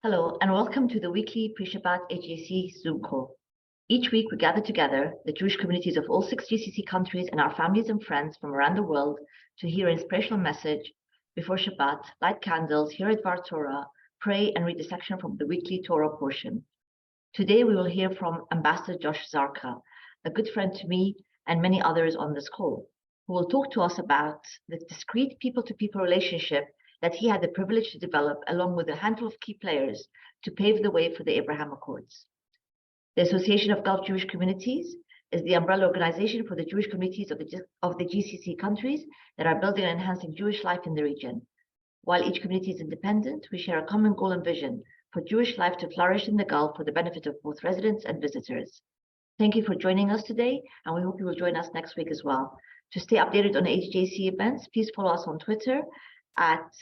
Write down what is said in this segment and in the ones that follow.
Hello, and welcome to the weekly Pre-Shabbat AGJC Zoom call. Each week, we gather together, the Jewish communities of all 6 GCC countries and our families and friends from around the world to hear an inspirational message before Shabbat, light candles, hear Dvar Torah, pray, and read a section from the weekly Torah portion. Today, we will hear from Ambassador Josh Zarka, a good friend to me and many others on this call, who will talk to us about the discrete people-to-people relationship that he had the privilege to develop along with a handful of key players to pave the way for the Abraham Accords. The Association of Gulf Jewish Communities is the umbrella organization for the Jewish communities of the GCC countries that are building and enhancing Jewish life in the region. While each community is independent, we share a common goal and vision for Jewish life to flourish in the Gulf for the benefit of both residents and visitors. Thank you for joining us today, and we hope you will join us next week as well. To stay updated on AGJC events, please follow us on Twitter at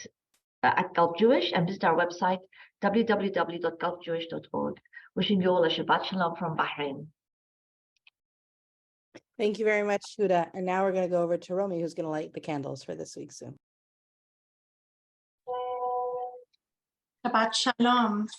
Gulf Jewish and visit our website www.gulfjewish.org. Wishing you all a Shabbat Shalom from Bahrain. Thank you very much, Huda. And now we're going to go over to Romy, who's going to light the candles for this week's Zoom. Shabbat Shalom.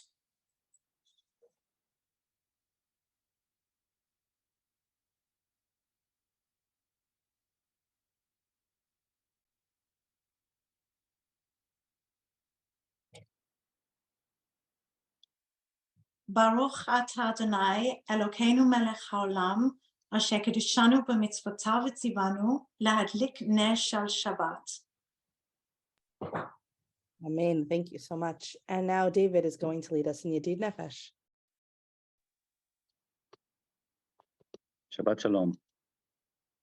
Baruch atah Adonai Elokeinu melech haolam asher kedushanu b'mitzvotav v'tzivanu lahadlik ner shel Shabbat. Amen. Thank you so much. And now David is going to lead us in Yedid Nefesh. Shabbat Shalom.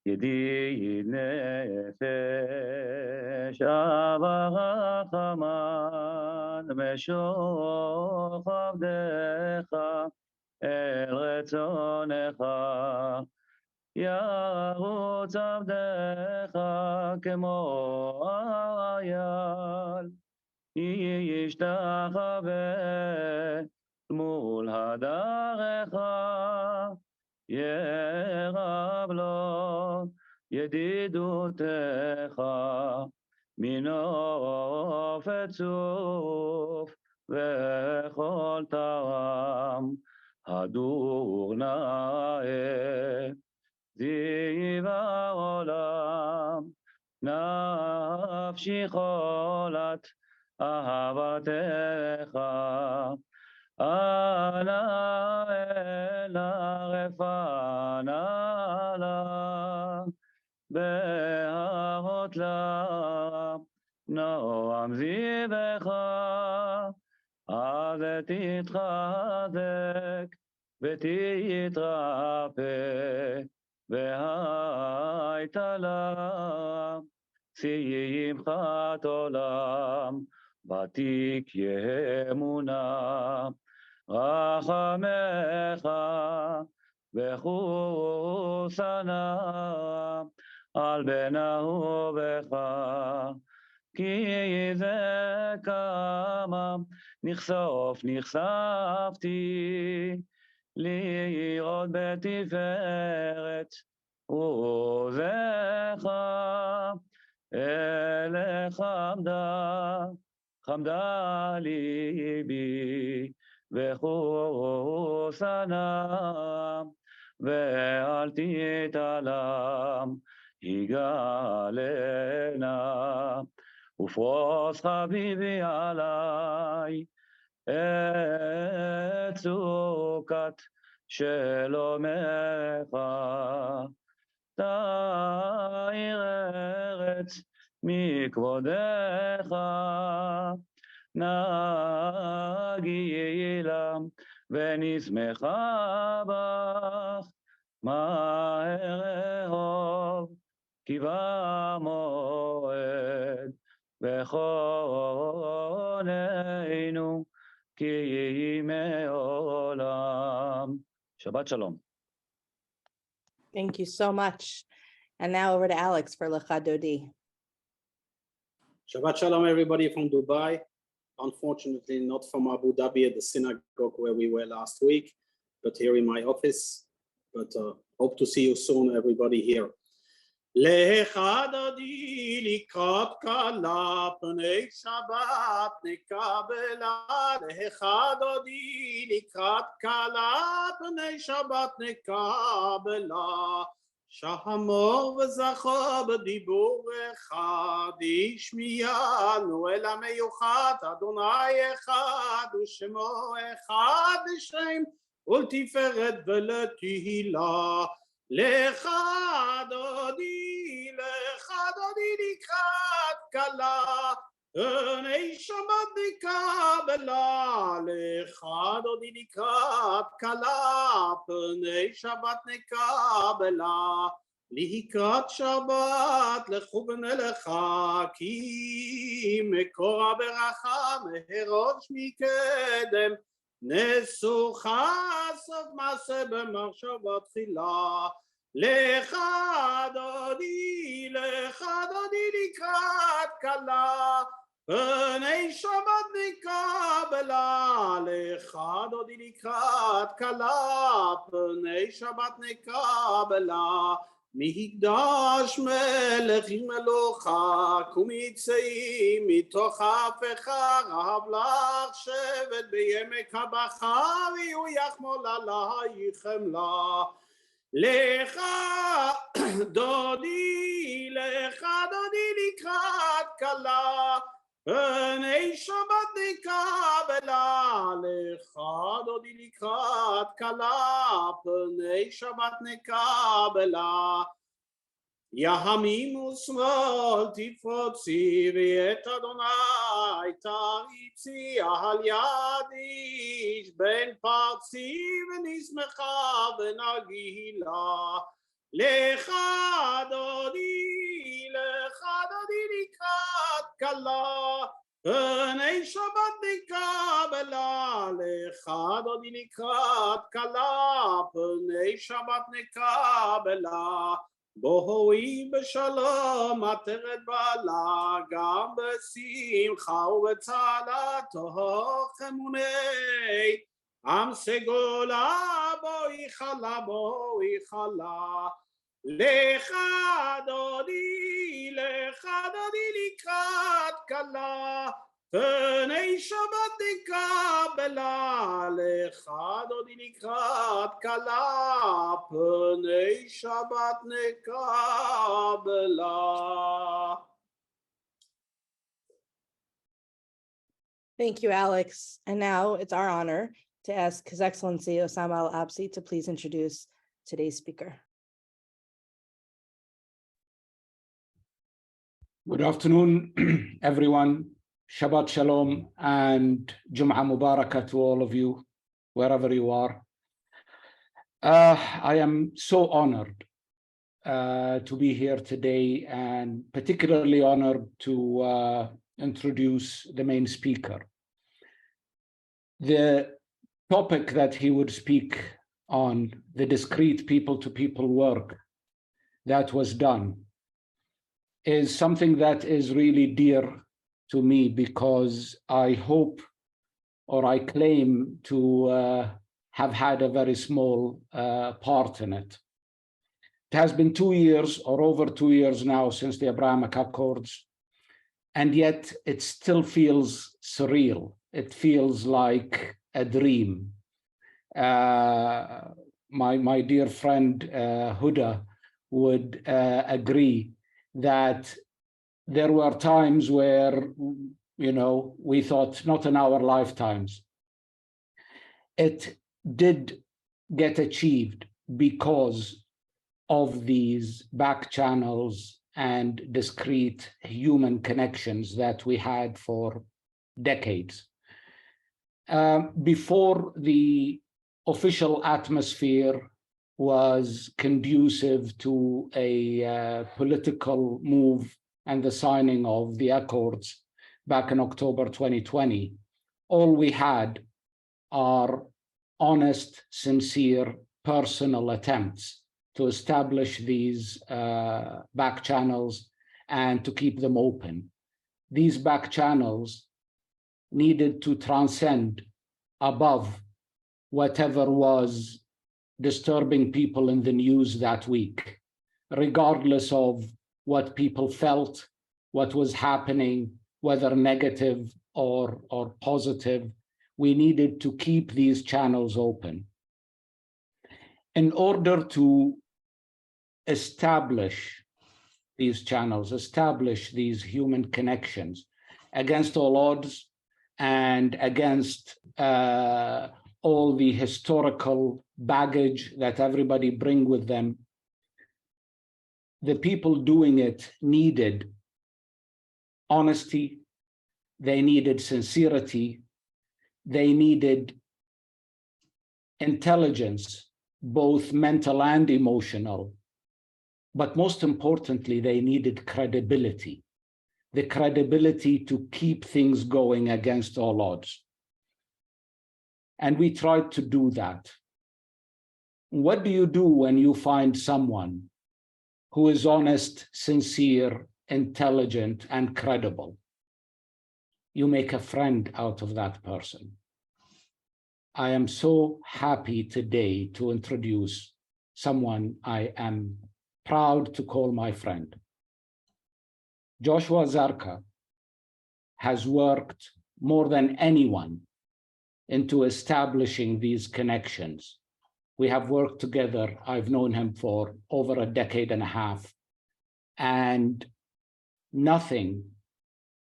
Yedid Nefesh Avachaman Meshoch Avdecha El Retzonecha Yarutz Avdecha Kemo Ayal Yishtachave Mul Hadarecha Yerab lo Yedidutecha Minof etzuf Vechol taram Hadur nae Ziva olam Nafshi cholat Ahavatecha Ana ela refana la Be'ahot la Noam zivecha Az titchazek V'titrape V'hayta la Simchat olam Batik yemuna Rachamecha V'chusana Al benahu becha Ki ze kama נחשפתי לראות בתפארת עוזך אליך חמדה ליבי וחוסנה ואל תתעלם יגאלנה ופרוס חביבי עלי את סוכת שלומך תאיר ארץ מכבודך נגילה ונשמחה בך מהר אהוב כי במועד וחוננו כי ימי עולם. Shabbat Shalom. Thank you so much. And now over to Alex for Lecha Dodi. Shabbat Shalom, everybody from Dubai. Unfortunately, not from Abu Dhabi at the synagogue where we were last week, but here in my office. But hope to see you soon, everybody here. Lecha dodi likrat kala pnei Shabbat nekabela. Lecha dodi likrat kala pnei Shabbat nekabela. Shahamor v'zachor b'dibur echad ishmiyanu el hameyuchat Adonai echad u'shemo echad Shem ultiferet v'letihila. Lecha dodi likrat kala pnei Shabbat nekabela. Lecha dodi likrat kala pnei Shabbat nekabela. Likrat Shabbat lechu b'nelecha ki mekor haberacha meherosh mikedem נסוכה סוף מעשה במחשבה תחילה. לך דודי לקראת כלה פני שבת נקבלה. לך דודי לקראת כלה פני שבת נקבלה. מקדש מלך מלוכה קומיצי מתוך הפך רב לך שבט בימי כבחה ויהיו יחמול עלייך חמלה. לך דודי לקראת כלה פני שבת נקבלה. לך דודי לקראת כלה פני שבת נקבלה. ימין ושמאל תפרוצי ואת אדוני תריצי על יד איש בין פרצי ונשמחה ונגילה. לך דודי לקראת כלה פני שבת נקבלה. לך דודי לקראת כלה פני שבת נקבלה. בואי בשלום עטרת בעלה גם בשמחה ובצהלה תוך אמוני עם סגולה בואי חלה. לך דודי לקראת כלה פני שבת נקבלה. לך דודי לקראת כלה פני שבת נקבלה. Thank you, Alex. And now it's our honor to ask His Excellency Osama Al-Absi to please introduce today's speaker. Good afternoon, everyone. Shabbat Shalom and Jum'ah Mubarakah to all of you, wherever you are. I am so honored to be here today, and particularly honored to introduce the main speaker. The topic that he would speak on, the discrete people-to-people work that was done, is something that is really dear to me, because I hope, or I claim to have had a very small part in it. It has been 2 years or over 2 years now since the Abrahamic Accords, and yet it still feels surreal. It feels like a dream. My dear friend Huda would agree that there were times where, we thought not in our lifetimes. It did get achieved because of these back channels and discrete human connections that we had for decades. Before the official atmosphere was conducive to a political move and the signing of the Accords back in October 2020, all we had are honest, sincere, personal attempts to establish these back channels and to keep them open. These back channels needed to transcend above whatever was disturbing people in the news that week. regardless of what people felt, what was happening, whether negative or positive. We needed to keep these channels open. In order to establish these channels, establish these human connections against all odds and against all the historical baggage that everybody bring with them, the people doing it needed honesty, they needed sincerity, they needed intelligence, both mental and emotional, but most importantly, they needed credibility, the credibility to keep things going against all odds. And we tried to do that. What do you do when you find someone who is honest, sincere, intelligent, and credible? You make a friend out of that person. I am so happy today to introduce someone I am proud to call my friend. Joshua Zarka has worked more than anyone into establishing these connections. We have worked together. I've known him for over a decade and a half, and nothing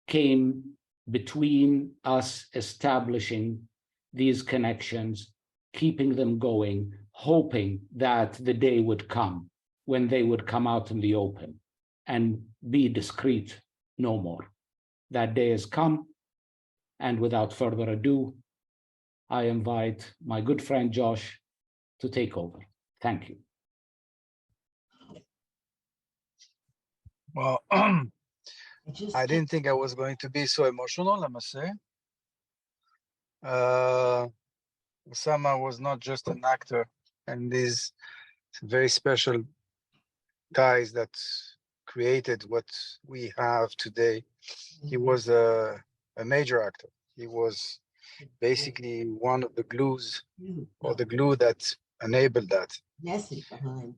came between us establishing these connections, keeping them going, hoping that the day would come when they would come out in the open and be discreet no more. That day has come, and without further ado, I invite my good friend Josh to take over. Thank you. Well, I didn't think I was going to be so emotional, I must say. Osama was not just an actor, and these very special guys that created what we have today. He was a major actor. He was basically one of the glues, or the glue that enabled that. Nessie behind.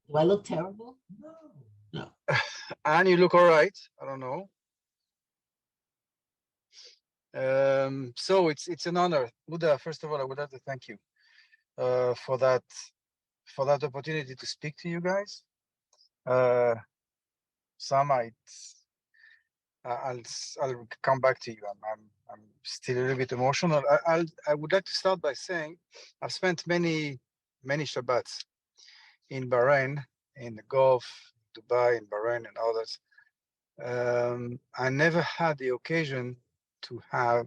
Do I look terrible? No. And you look all right. I don't know. So it's an honor. Uda, first of all, I would like to thank you for that opportunity to speak to you guys. Sama, I'll come back to you. I'm still a little bit emotional. I would like to start by saying I've spent many Shabbats in Bahrain, in the Gulf, Dubai, in Bahrain, and others. I never had the occasion to have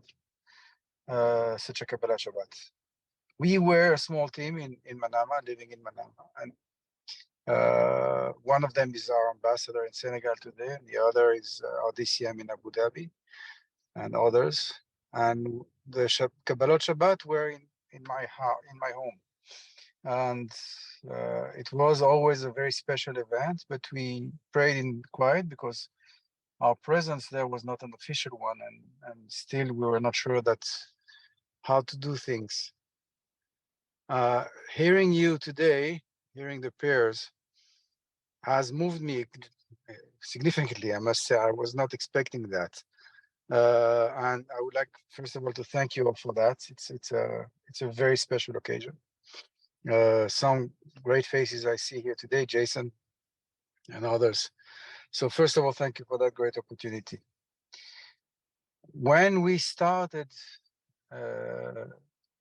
such a Kabbalah Shabbat. We were a small team in Manama, living in Manama, and one of them is our ambassador in Senegal today, and the other is our DCM in Abu Dhabi, and others. And the Kabbalah Shabbat were in my home, and it was always a very special event. But we prayed in quiet because our presence there was not an official one, and still we were not sure that how to do things. Hearing you today, hearing the prayers, has moved me significantly, I must say. I was not expecting that. And I would like, first of all, to thank you all for that. It's a very special occasion. Some great faces I see here today, Jason and others. So first of all, thank you for that great opportunity. When we started,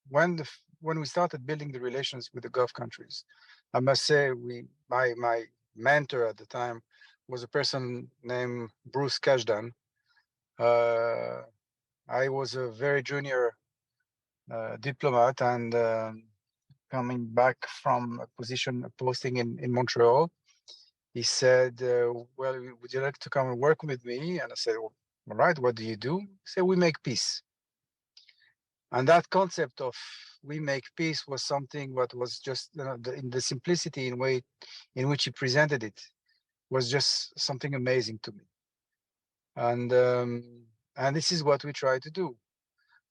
when we started building the relations with the Gulf countries, I must say my mentor at the time was a person named Bruce Kashdan. I was a very junior diplomat, and coming back from a posting in Montreal, he said, well, would you like to come and work with me? And I said, well, all right, what do you do? He said, we make peace. And that concept of we make peace was something that was just, in the simplicity in which he presented it, was just something amazing to me. And this is what we try to do.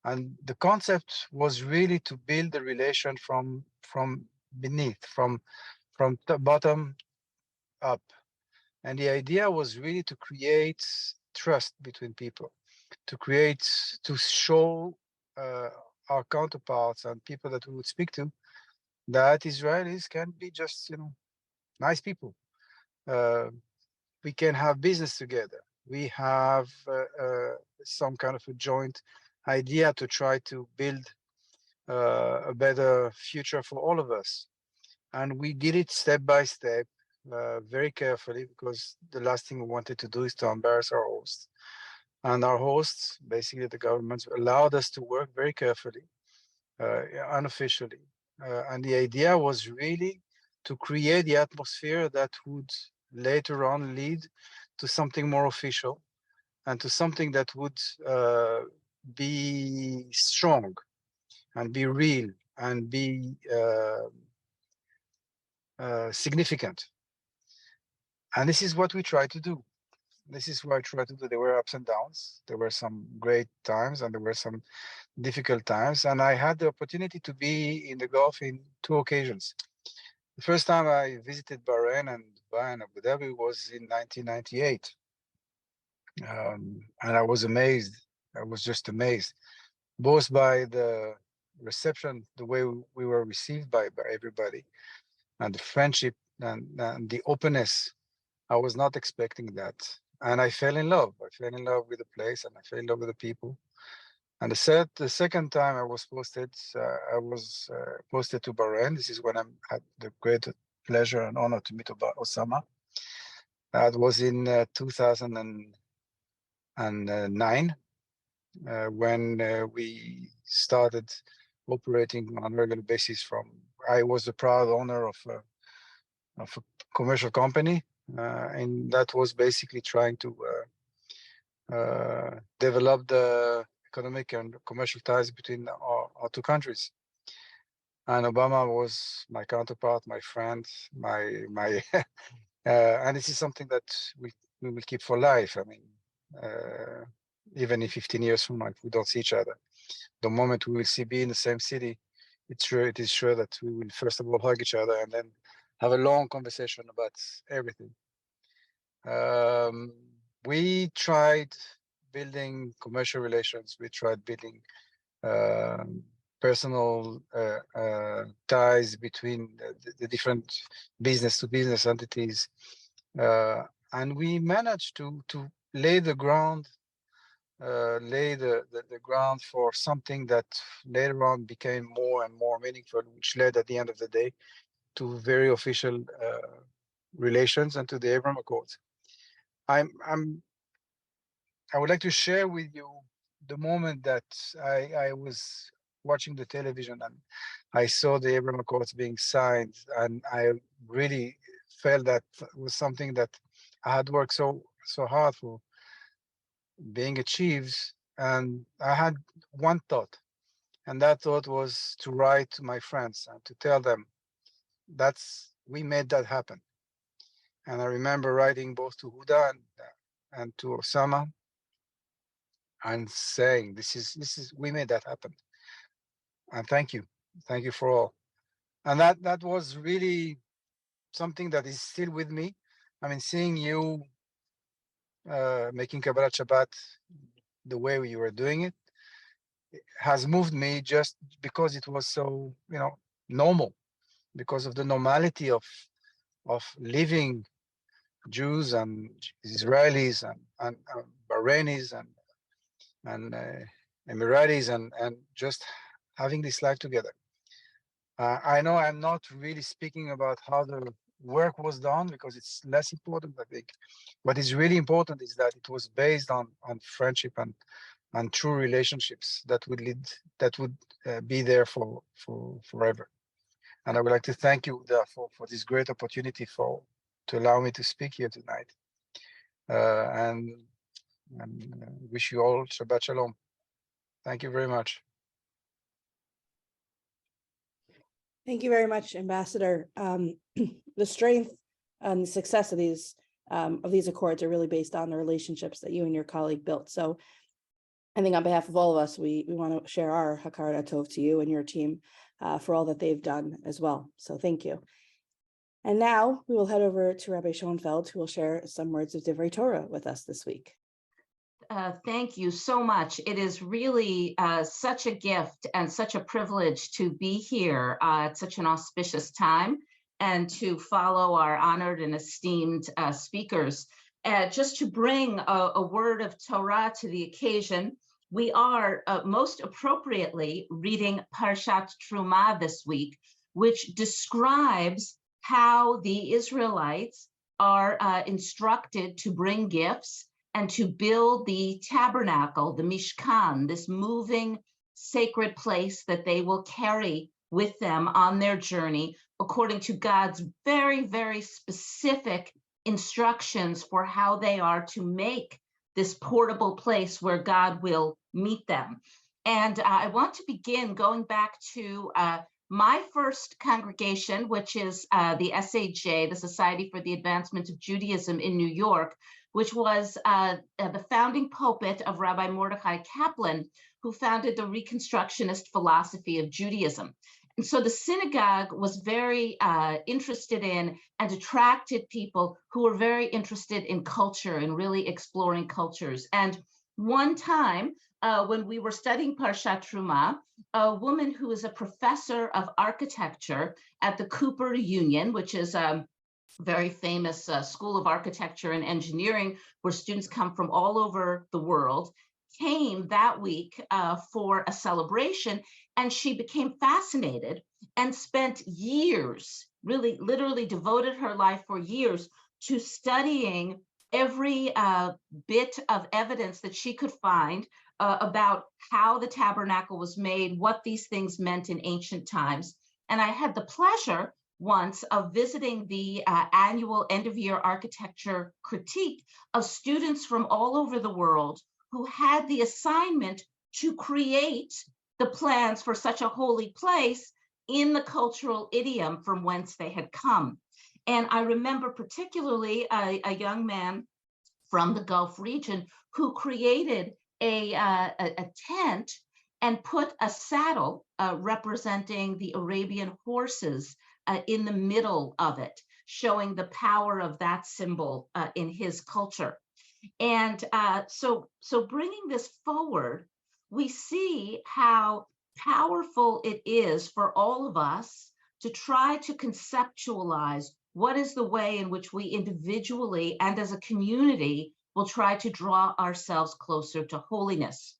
And the concept was really to build the relation from beneath, from the bottom up. And the idea was really to create trust between people, to show our counterparts and people that we would speak to that Israelis can be just, nice people. We can have business together. We have some kind of a joint idea to try to build a better future for all of us. And we did it step by step, very carefully, because the last thing we wanted to do is to embarrass our hosts. And our hosts, basically the governments, allowed us to work very carefully, unofficially. And the idea was really to create the atmosphere that would later on lead to something more official and to something that would be strong and be real and be significant. And this is what we try to do. This is what I try to do. There were ups and downs. There were some great times and there were some difficult times. And I had the opportunity to be in the Gulf in 2 occasions. The first time I visited Bahrain and Dubai and Abu Dhabi was in 1998. And I was amazed. I was just amazed, both by the reception, the way we were received by everybody, and the friendship and the openness. I was not expecting that. And I fell in love. I fell in love with the place and I fell in love with the people. And the second time I was posted to Bahrain. This is when I had the great pleasure and honor to meet Osama. That was in 2009, when we started operating on a regular basis. I was the proud owner of a commercial company, and that was basically trying to develop the economic and commercial ties between our 2 countries. And Obama was my counterpart, my friend, my and this is something that we will keep for life. I mean, even in 15 years from now, if we don't see each other, the moment we will be in the same city, it is sure that we will first of all hug each other and then have a long conversation about everything. We tried building commercial relations. We tried building personal ties between the different business-to-business entities, and we managed to lay the ground, the ground for something that later on became more and more meaningful, which led at the end of the day to very official relations and to the Abraham Accords. I would like to share with you the moment that I was watching the television and I saw the Abraham Accords being signed, and I really felt that was something that I had worked so hard for being achieved. And I had one thought, and that thought was to write to my friends and to tell them we made that happen. And I remember writing both to Huda and to Osama and saying, this is we made that happen. And thank you for all. And that was really something that is still with me. I mean, seeing you making Kabbalat Shabbat the way you were doing it has moved me, just because it was so normal, because of the normality of living Jews and Israelis and Bahrainis and Emiratis and just having this life together. I know I'm not really speaking about how the work was done, because it's less important, I think. What is really important is that it was based on friendship and true relationships that would be there for forever. And I would like to thank you for this great opportunity to allow me to speak here tonight. And wish you all Shabbat Shalom. Thank you very much. Thank you very much, Ambassador. The strength and the success of these accords are really based on the relationships that you and your colleague built. So I think on behalf of all of us, we want to share our Hakarat Tov to you and your team for all that they've done as well. So thank you. And now we will head over to Rabbi Schoenfeld, who will share some words of Divrei Torah with us this week. Thank you so much. It is really such a gift and such a privilege to be here at such an auspicious time and to follow our honored and esteemed speakers. Just to bring a word of Torah to the occasion, we are most appropriately reading Parshat Truma this week, which describes how the Israelites are instructed to bring gifts and to build the tabernacle, the Mishkan, this moving sacred place that they will carry with them on their journey, according to God's very, very specific instructions for how they are to make this portable place where God will meet them. And I want to begin going back to my first congregation, which is the SAJ, the Society for the Advancement of Judaism in New York, which was the founding pulpit of Rabbi Mordechai Kaplan, who founded the Reconstructionist philosophy of Judaism. And so the synagogue was very interested in and attracted people who were very interested in culture and really exploring cultures. And one time, when we were studying Parshat Truma, a woman who is a professor of architecture at the Cooper Union, which is a very famous school of architecture and engineering, where students come from all over the world, came that week for a celebration, and she became fascinated and spent years, really literally devoted her life for years to studying every bit of evidence that she could find about how the tabernacle was made, what these things meant in ancient times. And I had the pleasure once of visiting the annual end-of-year architecture critique of students from all over the world who had the assignment to create the plans for such a holy place in the cultural idiom from whence they had come. And I remember particularly a young man from the Gulf region who created a tent and put a saddle representing the Arabian horses in the middle of it, showing the power of that symbol in his culture. And so bringing this forward, we see how powerful it is for all of us to try to conceptualize what is the way in which we individually and as a community will try to draw ourselves closer to holiness.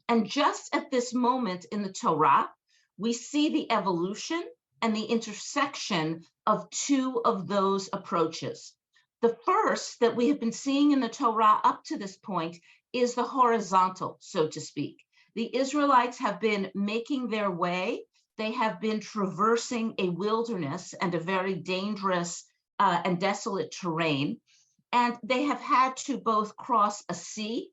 And just at this moment in the Torah, we see the evolution and the intersection of two of those approaches. The first that we have been seeing in the Torah up to this point is the horizontal, so to speak. The Israelites have been making their way. They have been traversing a wilderness and a very dangerous and desolate terrain. And they have had to both cross a sea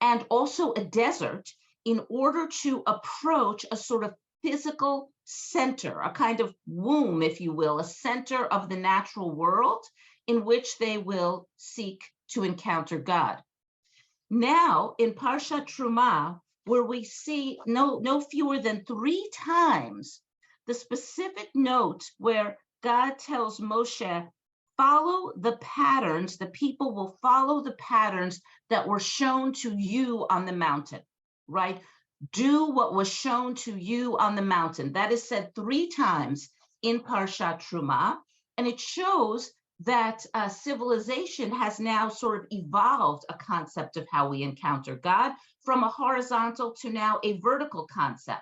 and also a desert in order to approach a sort of physical center, a kind of womb, if you will, a center of the natural world in which they will seek to encounter God. Now, in Parshat Truma, where we see no fewer than 3 times the specific note where God tells Moshe, follow the patterns, the people will follow the patterns that were shown to you on the mountain, right? Do what was shown to you on the mountain. That is said 3 times in Parshat Truma, and it shows that civilization has now sort of evolved a concept of how we encounter God from a horizontal to now a vertical concept.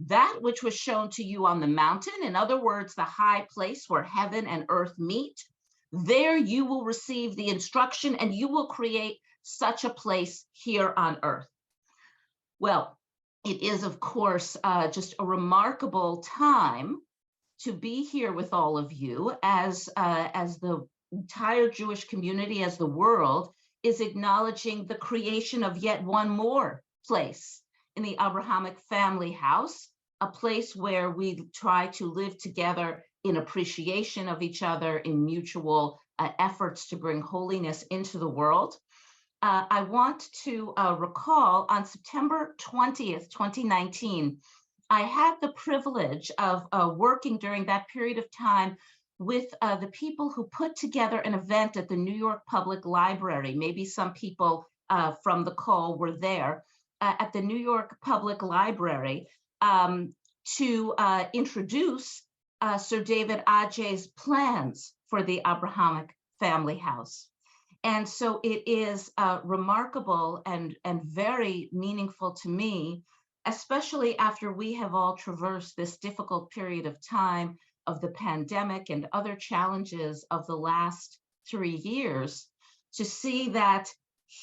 That which was shown to you on the mountain, in other words, the high place where heaven and earth meet, there you will receive the instruction and you will create such a place here on earth. Well, it is, of course, just a remarkable time to be here with all of you as the entire Jewish community, as the world is acknowledging the creation of yet one more place in the Abrahamic family house, a place where we try to live together in appreciation of each other, in mutual efforts to bring holiness into the world. I want to recall on September 20th, 2019, I had the privilege of working during that period of time with the people who put together an event at the New York Public Library. Maybe some people from the call were there at the New York Public Library to introduce Sir David Adjaye's plans for the Abrahamic family house. And so it is remarkable and very meaningful to me, especially after we have all traversed this difficult period of time of the pandemic and other challenges of the last 3 years, to see that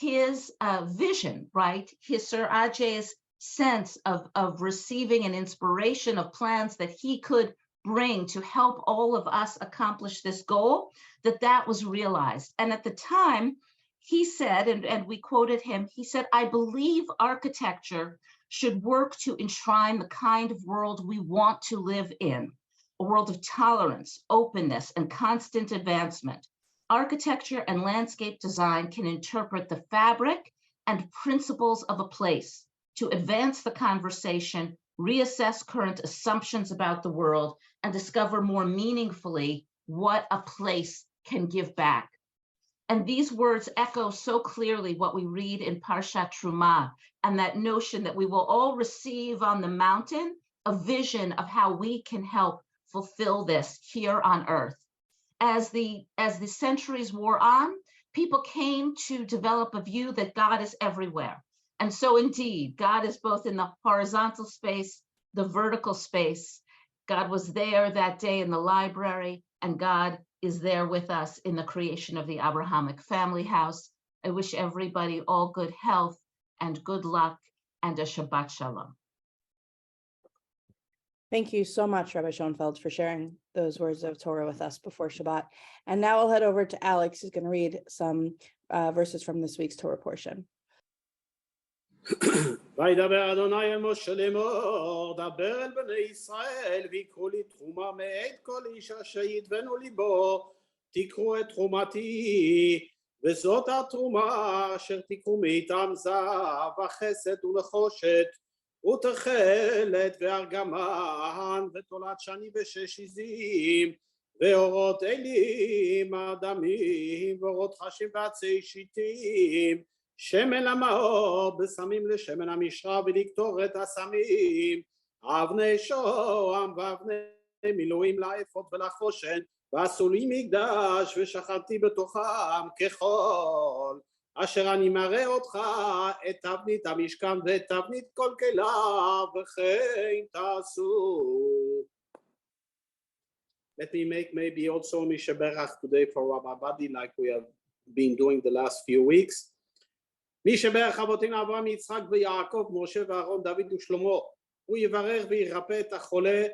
his vision, right, his Sir Adjaye's sense of receiving an inspiration of plans that he could bring to help all of us accomplish this goal, that was realized. And at the time, he said, and we quoted him, he said, "I believe architecture should work to enshrine the kind of world we want to live in, a world of tolerance, openness, and constant advancement. Architecture and landscape design can interpret the fabric and principles of a place to advance the conversation, reassess current assumptions about the world, and discover more meaningfully what a place can give back." And these words echo so clearly what we read in Parshat Trumah, and that notion that we will all receive on the mountain a vision of how we can help fulfill this here on earth. As the centuries wore on, people came to develop a view that God is everywhere. And so indeed, God is both in the horizontal space, the vertical space. God was there that day in the library, and God is there with us in the creation of the Abrahamic family house. I wish everybody all good health and good luck and a Shabbat Shalom. Thank you so much, Rabbi Schoenfeld, for sharing those words of Torah with us before Shabbat. And now I'll head over to Alex, who's going to read some verses from this week's Torah portion. וידבר אדוני אל משה לאמור, דבר אל בני ישראל, ויקחו לי תרומה מאת כל איש אשר ידבנו ליבו, תיקחו את תרומתי, וזאת התרומה אשר תיקחו מאיתם זהב וחסד ונחושת, ותכלת וארגמן, ותולעת שני ושש עזים, ואורות אלים אדמים, ואורות חשים ועצי שיטים, שמן למאור, בשמים לשמן המשרה, ולקטור את הסמים, אבני שוהם ואבני מילואים לאפות ולחושן, ועשו לי מקדש ושכנתי בתוכם כחול, אשר אני מראה אותך את תבנית המשכן ואת תבנית כל כליו, וכן תעשו. Let me make maybe also Mishaberach today for Rabbi Badi, like we have been doing the last few weeks. מי שברך אבותינו אברהם יצחק ויעקב משה ואהרון דוד ושלמה, הוא יברך וירפא את החולה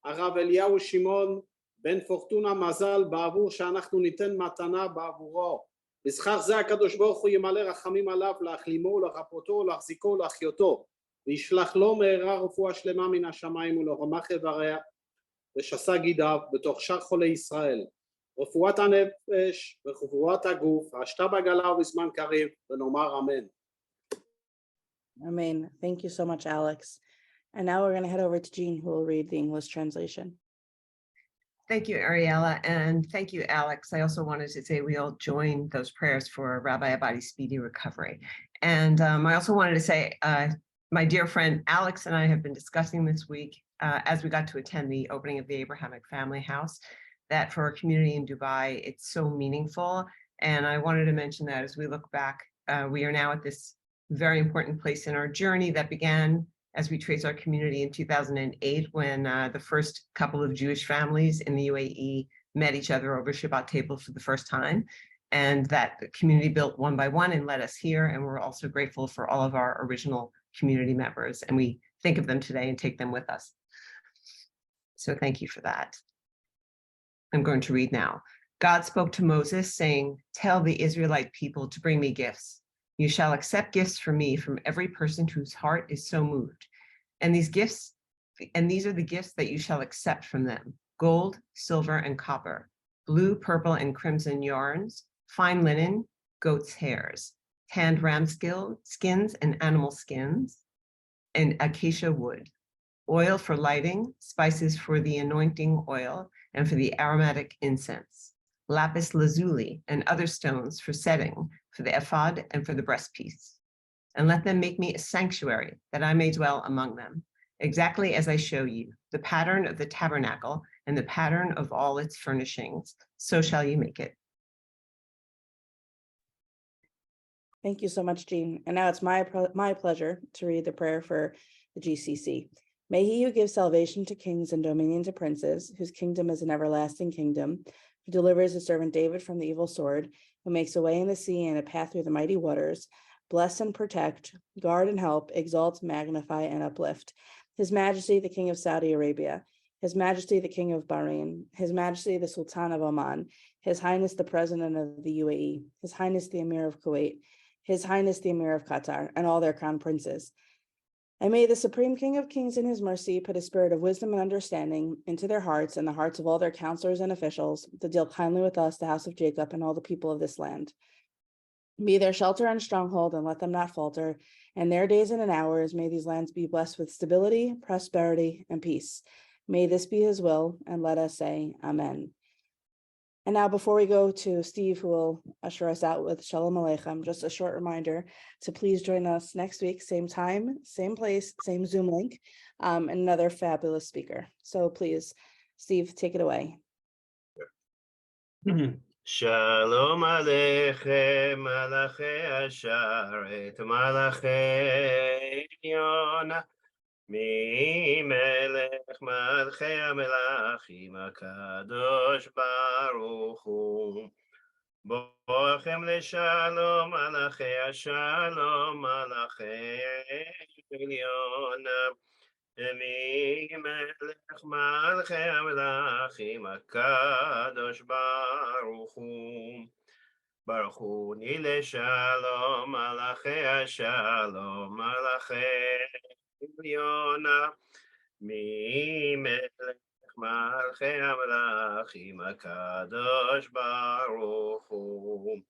הרב אליהו שמעון בן פורטונה מזל בעבור שאנחנו ניתן מתנה בעבורו. בשכר זה הקדוש ברוך הוא ימלא רחמים עליו להחלימו ולרפאותו ולהחזיקו ולהחיותו, וישלח לו מהרה רפואה שלמה מן השמיים ולרמח איבריה ושסה גידיו בתוך שאר חולי ישראל. רפואת הנפש ורפואת הגוף, השתה בגלה ובזמן קריב, ונאמר אמן. Amen. Thank you so much, Alex. And now we're going to head over to Jean, who will read the English translation. Thank you, Ariella, and thank you, Alex. I also wanted to say we all join those prayers for Rabbi Abadi's speedy recovery. And I also wanted to say, my dear friend Alex and I have been discussing this week as we got to attend the opening of the Abrahamic Family House, that for our community in Dubai, it's so meaningful. And I wanted to mention that as we look back, we are now at this very important place in our journey that began as we trace our community in 2008, when the first couple of Jewish families in the UAE met each other over Shabbat table for the first time. And that community built one by one and led us here. And we're also grateful for all of our original community members. And we think of them today and take them with us. So thank you for that. I'm going to read now. God spoke to Moses, saying, "Tell the Israelite people to bring me gifts. You shall accept gifts from me from every person whose heart is so moved. And these are the gifts that you shall accept from them: gold, silver, and copper, blue, purple, and crimson yarns, fine linen, goat's hairs, tanned ram skins and animal skins, and acacia wood, oil for lighting, spices for the anointing oil, and for the aromatic incense, lapis lazuli and other stones for setting, for the ephod and for the breastpiece. And let them make me a sanctuary, that I may dwell among them, exactly as I show you, the pattern of the tabernacle and the pattern of all its furnishings, so shall you make it. Thank you so much, Jean. And now it's my pleasure to read the prayer for the GCC. May he who gives salvation to kings and dominion to princes, whose kingdom is an everlasting kingdom, who delivers his servant David from the evil sword, who makes a way in the sea and a path through the mighty waters, bless and protect, guard and help, exalt, magnify, and uplift. His Majesty, the King of Saudi Arabia, His Majesty, the King of Bahrain, His Majesty, the Sultan of Oman, His Highness, the President of the UAE, His Highness, the Emir of Kuwait, His Highness, the Emir of Qatar, and all their crown princes. And may the Supreme King of Kings in his mercy put a spirit of wisdom and understanding into their hearts and the hearts of all their counselors and officials to deal kindly with us, the house of Jacob, and all the people of this land. Be their shelter and stronghold, and let them not falter. And their days and hours, may these lands be blessed with stability, prosperity, and peace. May this be his will, and let us say amen. And now, before we go to Steve, who will usher us out with Shalom Aleichem, just a short reminder to please join us next week, same time, same place, same Zoom link, and another fabulous speaker. So please, Steve, take it away. Shalom Aleichem, Malachi Asharet, Malachi Yona, Mi Melech Malchei HaMelachim HaKadosh Baruch Hu. Bochem leShalom, Malachi Ashalom, Malachi Yona, Mi Melech Malchei HaMelachim HaKadosh Baruch Hu. Baruch Hu Ni leShalom, Malachi Ashalom, Malachi Yona, Mi Melech Malchei HaMelachim HaKadosh Baruch Hu.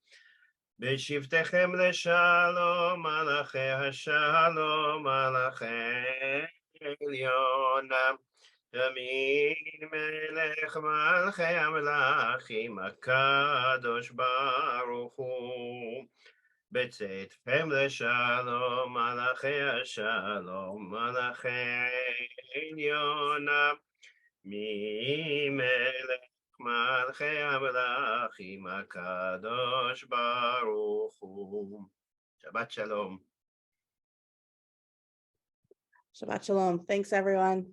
B'shiftechem leShalom, Malachi Ashalom, Malachi Yona, Mi Melech Malchei HaMelachim HaKadosh Baruch Hu. בצאתכם לשלום, מלאכי השלום, מלאכי עליונה, ממלך מלכי המלאכים הקדוש ברוך הוא. שבת שלום. Shabbat Shalom. Thanks, everyone.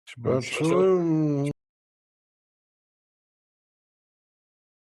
Shabbat shalom.